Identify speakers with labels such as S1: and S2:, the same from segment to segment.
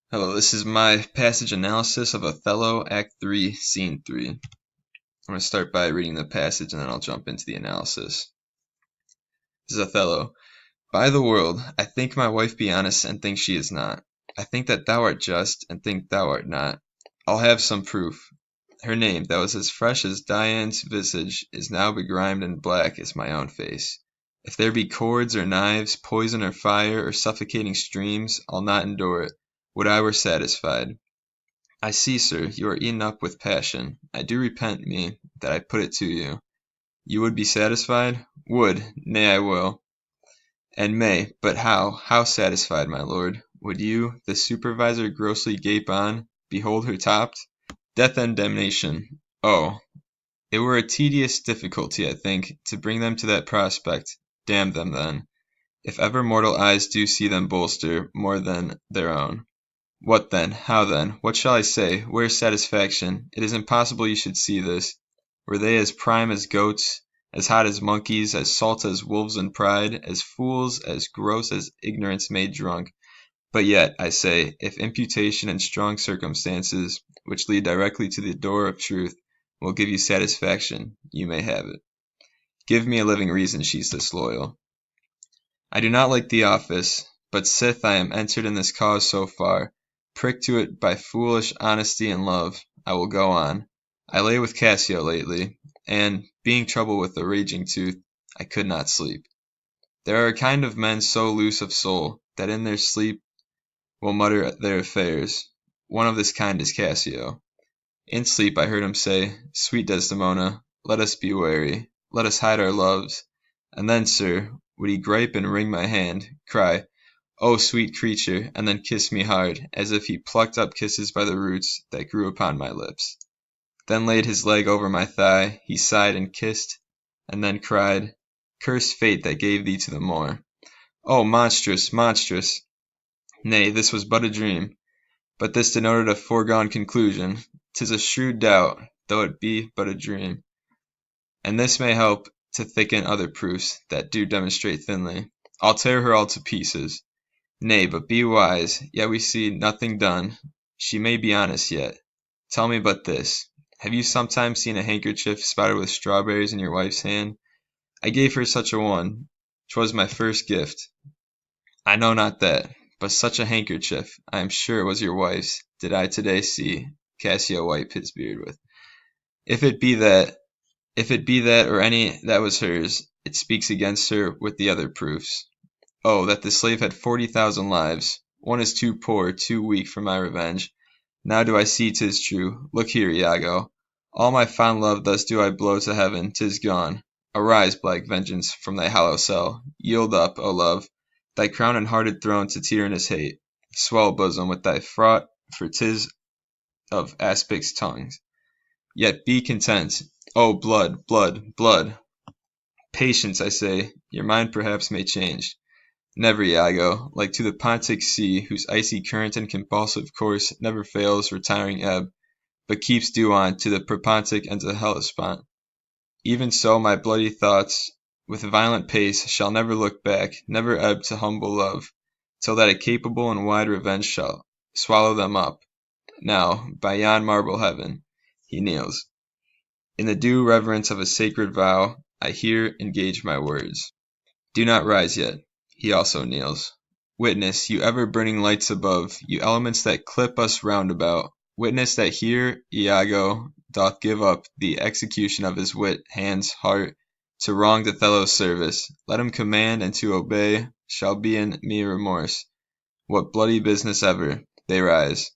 S1: Hello, this is my passage analysis of Othello, Act 3, Scene 3. I'm going to start by reading the passage and then I'll jump into the analysis. This is Othello. By the world, I think my wife be honest and think she is not. I think that thou art just and think thou art not. I'll have some proof. Her name, that was as fresh as Dian's visage, is now begrimed and black as my own face. If there be cords or knives, poison or fire, or suffocating streams, I'll not endure it. Would I were satisfied. I see, sir, you are eaten up with passion. I do repent me that I put it to you. You would be satisfied? Would, nay, I will, and may, but how satisfied, my lord? Would you, the supervisor, grossly gape on, behold her topped? Death and damnation. Oh, it were a tedious difficulty, I think, to bring them to that prospect. Damn them, then, if ever mortal eyes do see them bolster more than their own. What then? How then? What shall I say? Where's satisfaction? It is impossible you should see this. Were they as prime as goats, as hot as monkeys, as salt as wolves in pride, as fools, as gross as ignorance made drunk? But yet, I say, if imputation and strong circumstances, which lead directly to the door of truth, will give you satisfaction, you may have it. Give me a living reason she's disloyal. I do not like the office, but sith I am entered in this cause so far, pricked to it by foolish honesty and love, I will go on. I lay with Cassio lately, and, being troubled with a raging tooth, I could not sleep. There are a kind of men so loose of soul, that in their sleep will mutter their affairs. One of this kind is Cassio. In sleep I heard him say, Sweet Desdemona, let us be wary, let us hide our loves. And then, sir, would he gripe and wring my hand, cry, Oh, sweet creature, and then kiss me hard, as if he plucked up kisses by the roots that grew upon my lips. Then laid his leg over my thigh, he sighed and kissed, and then cried, Curse fate that gave thee to the Moor. Oh, monstrous, monstrous! Nay, this was but a dream, but this denoted a foregone conclusion. 'Tis a shrewd doubt, though it be but a dream, and this may help to thicken other proofs that do demonstrate thinly. I'll tear her all to pieces. Nay, but be wise, yet we see nothing done. She may be honest yet. Tell me but this. Have you sometimes seen a handkerchief spotted with strawberries in your wife's hand? I gave her such a one. 'Twas my first gift. I know not that, but such a handkerchief, I am sure it was your wife's, did I today see Cassio wipe his beard with. If it be that, if it be that or any that was hers, it speaks against her with the other proofs. Oh, that the slave had 40,000 lives! One is too poor, too weak for my revenge. Now do I see 'tis true. Look here, Iago. All my fond love thus do I blow to heaven, 'tis gone. Arise, black vengeance, from thy hollow cell. Yield up, O love, thy crown and hearted throne to tyrannous hate. Swell, bosom, with thy fraught, for 'tis of aspics' tongues. Yet be content. Oh, blood, blood, blood! Patience, I say, your mind perhaps may change. Never, Iago, like to the Pontic sea, whose icy current and compulsive course never fails retiring ebb, but keeps due on to the Propontic and to Hellespont. Even so my bloody thoughts, with violent pace, shall never look back, never ebb to humble love, till that a capable and wide revenge shall swallow them up. Now, by yon marble heaven, he kneels. In the due reverence of a sacred vow, I here engage my words. Do not rise yet. He also kneels. Witness, you ever-burning lights above, you elements that clip us round about, witness that here Iago doth give up the execution of his wit, hands, heart, to wronged Othello's service. Let him command, and to obey shall be in me remorse. What bloody business ever! They rise.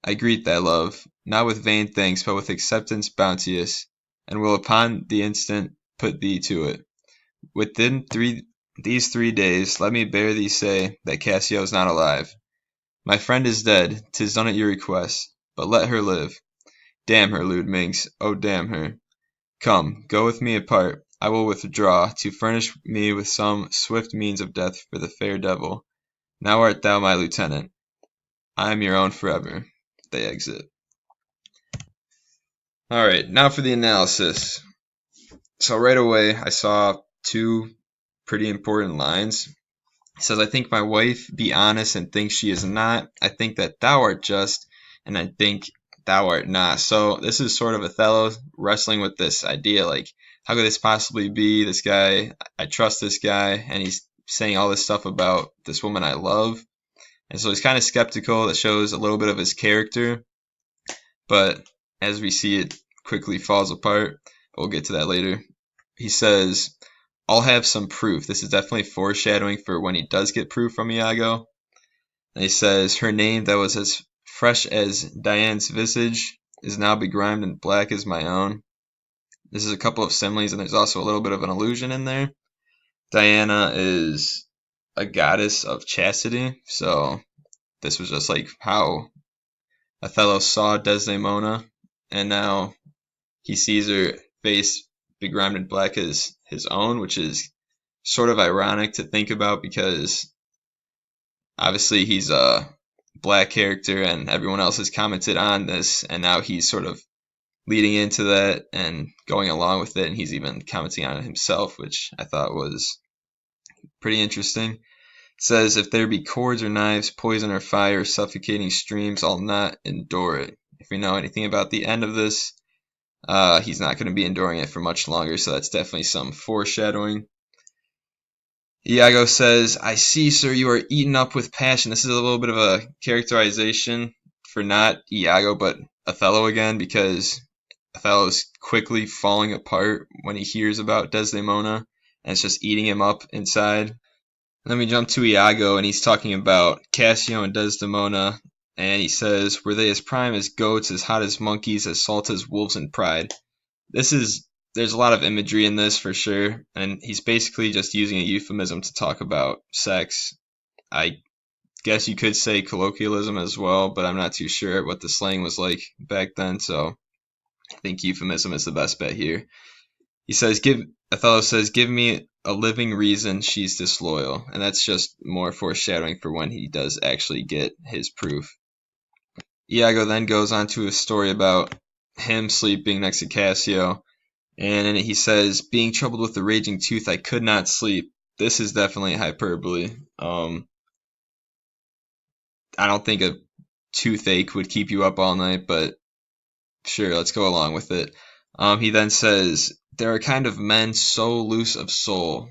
S1: I greet thy love, not with vain thanks, but with acceptance bounteous, and will upon the instant put thee to it. Within these 3 days, let me bear thee say that Cassio is not alive. My friend is dead, 'tis done at your request, but let her live. Damn her, lewd minx, oh damn her. Come, go with me apart, I will withdraw, to furnish me with some swift means of death for the fair devil. Now art thou my lieutenant. I am your own forever. They exit. Alright, now for the analysis. So right away, I saw two pretty important lines. He says, I think my wife be honest and think she is not. I think that thou art just, and I think thou art not. So this is sort of Othello wrestling with this idea, like, how could this possibly be? This guy, I trust this guy, and he's saying all this stuff about this woman I love. And so he's kind of skeptical. That shows a little bit of his character, but as we see, it quickly falls apart. We'll get to that later. He says, I'll have some proof. This is definitely foreshadowing for when he does get proof from Iago. And he says, her name that was as fresh as Diane's visage is now begrimed and black as my own. This is a couple of similes, and there's also a little bit of an allusion in there. Diana is a goddess of chastity, so this was just like how Othello saw Desdemona, and now he sees her face begrimed in black as his own, which is sort of ironic to think about because obviously he's a black character and everyone else has commented on this, and now he's sort of leading into that and going along with it, and he's even commenting on it himself, which I thought was pretty interesting. It says, if there be cords or knives, poison or fire, suffocating streams, I'll not endure it. If we know anything about the end of this, he's not going to be enduring it for much longer, so that's definitely some foreshadowing. Iago says, I see, sir, you are eaten up with passion. This is a little bit of a characterization for not Iago, but Othello again, because Othello is quickly falling apart when he hears about Desdemona, and it's just eating him up inside. Then we jump to Iago, and he's talking about Cassio and Desdemona, and he says, were they as prime as goats, as hot as monkeys, as salt as wolves in pride? There's a lot of imagery in this for sure, and he's basically just using a euphemism to talk about sex. I guess you could say colloquialism as well, but I'm not too sure what the slang was like back then, so I think euphemism is the best bet here. He says, Othello says, give me a living reason she's disloyal, and that's just more foreshadowing for when he does actually get his proof. Iago then goes on to a story about him sleeping next to Cassio, and in it he says, being troubled with a raging tooth, I could not sleep. This is definitely hyperbole. I don't think a toothache would keep you up all night, but sure, let's go along with it. He then says, there are kind of men so loose of soul.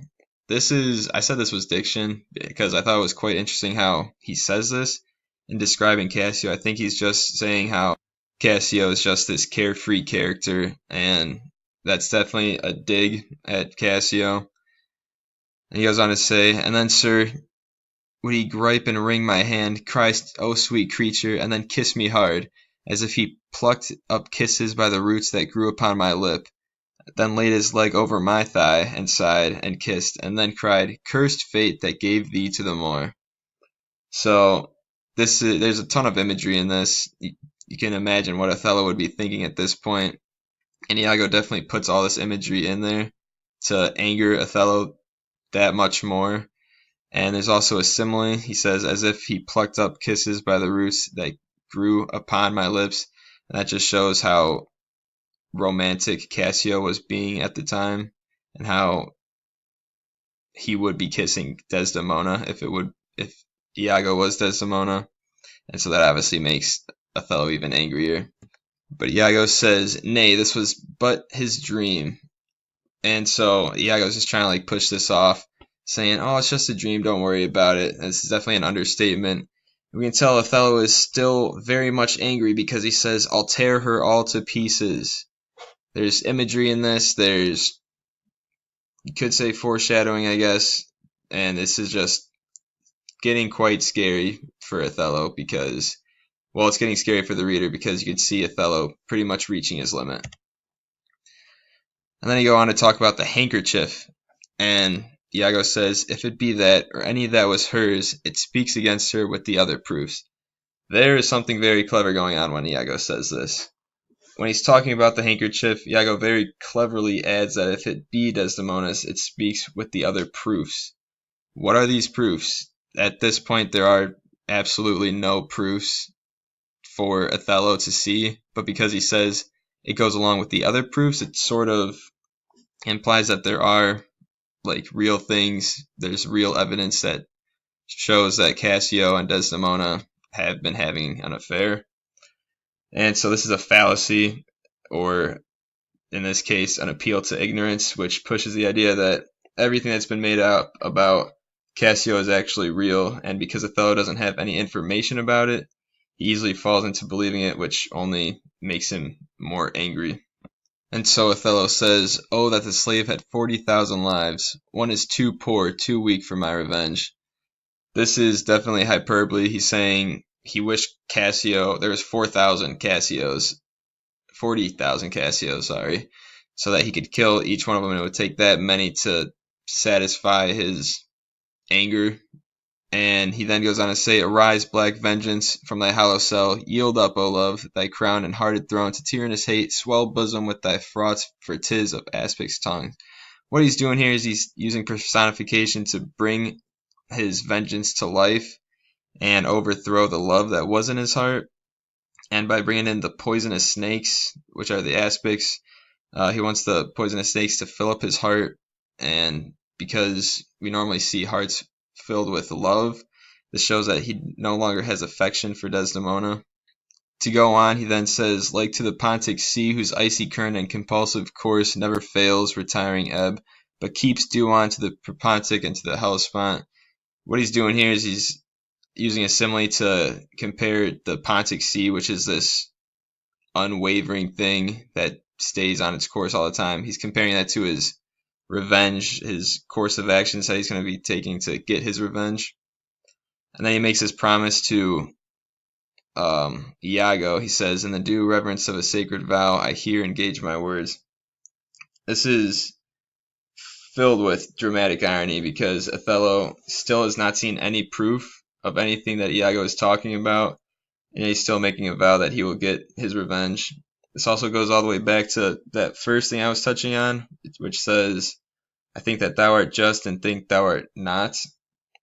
S1: I said this was diction because I thought it was quite interesting how he says this in describing Cassio. I think he's just saying how Cassio is just this carefree character, and that's definitely a dig at Cassio. And he goes on to say, and then, sir, would he gripe and wring my hand, cry, oh sweet creature, and then kiss me hard, as if he plucked up kisses by the roots that grew upon my lip, then laid his leg over my thigh, and sighed, and kissed, and then cried, cursed fate that gave thee to the moor. So, there's a ton of imagery in this. You can imagine what Othello would be thinking at this point. And Iago definitely puts all this imagery in there to anger Othello that much more. And there's also a simile. He says, as if he plucked up kisses by the roots that grew upon my lips. And that just shows how romantic Cassio was being at the time, and how he would be kissing Desdemona if Iago was Desdemona. And so that obviously makes Othello even angrier. But Iago says, nay, this was but his dream. And so Iago's just trying to like push this off, saying, oh, it's just a dream, don't worry about it. And this is definitely an understatement. We can tell Othello is still very much angry because he says, I'll tear her all to pieces. There's imagery in this, you could say foreshadowing, I guess, and this is just getting quite scary for Othello because, well, it's getting scary for the reader because you can see Othello pretty much reaching his limit. And then you go on to talk about the handkerchief, and Iago says, if it be that, or any that was hers, it speaks against her with the other proofs. There is something very clever going on when Iago says this. When he's talking about the handkerchief, Iago very cleverly adds that if it be Desdemona's, it speaks with the other proofs. What are these proofs? At this point, there are absolutely no proofs for Othello to see, but because he says it goes along with the other proofs, it sort of implies that there are like real things, there's real evidence that shows that Cassio and Desdemona have been having an affair. And so this is a fallacy, or in this case, an appeal to ignorance, which pushes the idea that everything that's been made up about Cassio is actually real, and because Othello doesn't have any information about it, he easily falls into believing it, which only makes him more angry. And so Othello says, "Oh, that the slave had 40,000 lives. One is too poor, too weak for my revenge." This is definitely hyperbole. He's saying he wished there was 4,000 Cassios, 40,000 Cassios, sorry, so that he could kill each one of them, and it would take that many to satisfy his anger. And he then goes on to say, "Arise, black vengeance, from thy hollow cell. Yield up, O love, thy crown and hearted throne to tyrannous hate. Swell bosom with thy fraughts, for 'tis of aspic's tongue." What he's doing here is he's using personification to bring his vengeance to life and overthrow the love that was in his heart. And by bringing in the poisonous snakes, which are the aspics, he wants the poisonous snakes to fill up his heart. And because we normally see hearts filled with love, this shows that he no longer has affection for Desdemona. To go on, he then says, "Like to the Pontic sea, whose icy current and compulsive course never fails retiring ebb, but keeps due on to the Propontic and to the Hellespont." What he's doing here is he's using a simile to compare the Pontic Sea, which is this unwavering thing that stays on its course all the time. He's comparing that to his revenge, his course of actions that he's going to be taking to get his revenge. And then he makes his promise to Iago. He says, "In the due reverence of a sacred vow, I here engage my words." This is filled with dramatic irony because Othello still has not seen any proof of anything that Iago is talking about, and he's still making a vow that he will get his revenge. This also goes all the way back to that first thing I was touching on, which says, "I think that thou art just and think thou art not."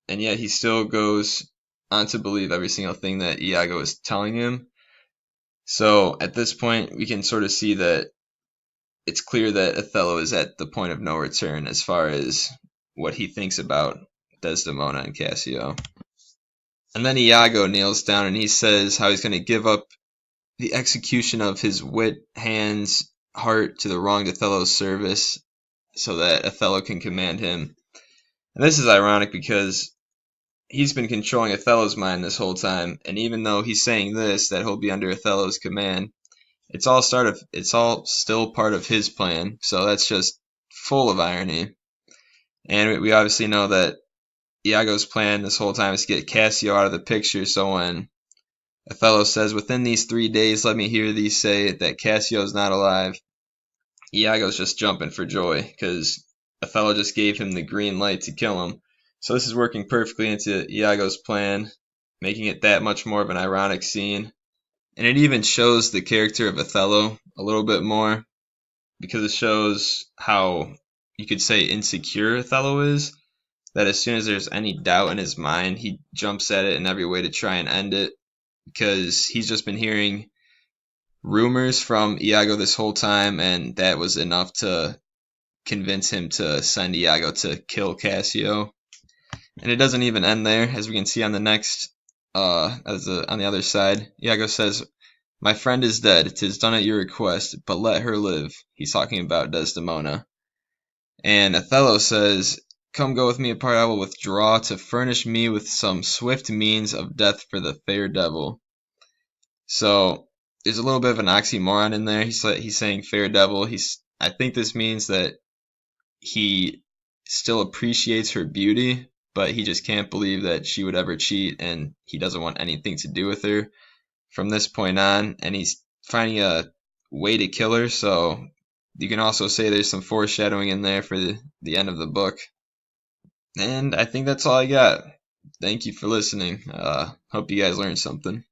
S1: And yet he still goes on to believe every single thing that Iago is telling him. So at this point, we can sort of see that it's clear that Othello is at the point of no return as far as what he thinks about Desdemona and Cassio. And then Iago kneels down and he says how he's going to give up the execution of his wit, hands, heart to the wronged Othello's service so that Othello can command him. And this is ironic because he's been controlling Othello's mind this whole time, and even though he's saying this, that he'll be under Othello's command, it's all still part of his plan, so that's just full of irony. And we obviously know that Iago's plan this whole time is to get Cassio out of the picture, so when Othello says, "Within these 3 days let me hear thee say that Cassio's not alive," Iago's just jumping for joy, because Othello just gave him the green light to kill him. So this is working perfectly into Iago's plan, making it that much more of an ironic scene. And it even shows the character of Othello a little bit more, because it shows how, you could say, insecure Othello is, that as soon as there's any doubt in his mind, he jumps at it in every way to try and end it, because he's just been hearing rumors from Iago this whole time, and that was enough to convince him to send Iago to kill Cassio. And it doesn't even end there, as we can see on the next, on the other side. Iago says, "My friend is dead, 'tis done at your request, but let her live." He's talking about Desdemona. And Othello says, "Come go with me apart, I will withdraw to furnish me with some swift means of death for the fair devil." So there's a little bit of an oxymoron in there. He's saying fair devil. I think this means that he still appreciates her beauty, but he just can't believe that she would ever cheat, and he doesn't want anything to do with her from this point on, and he's finding a way to kill her, so you can also say there's some foreshadowing in there for the end of the book. And I think that's all I got. Thank you for listening. Hope you guys learned something.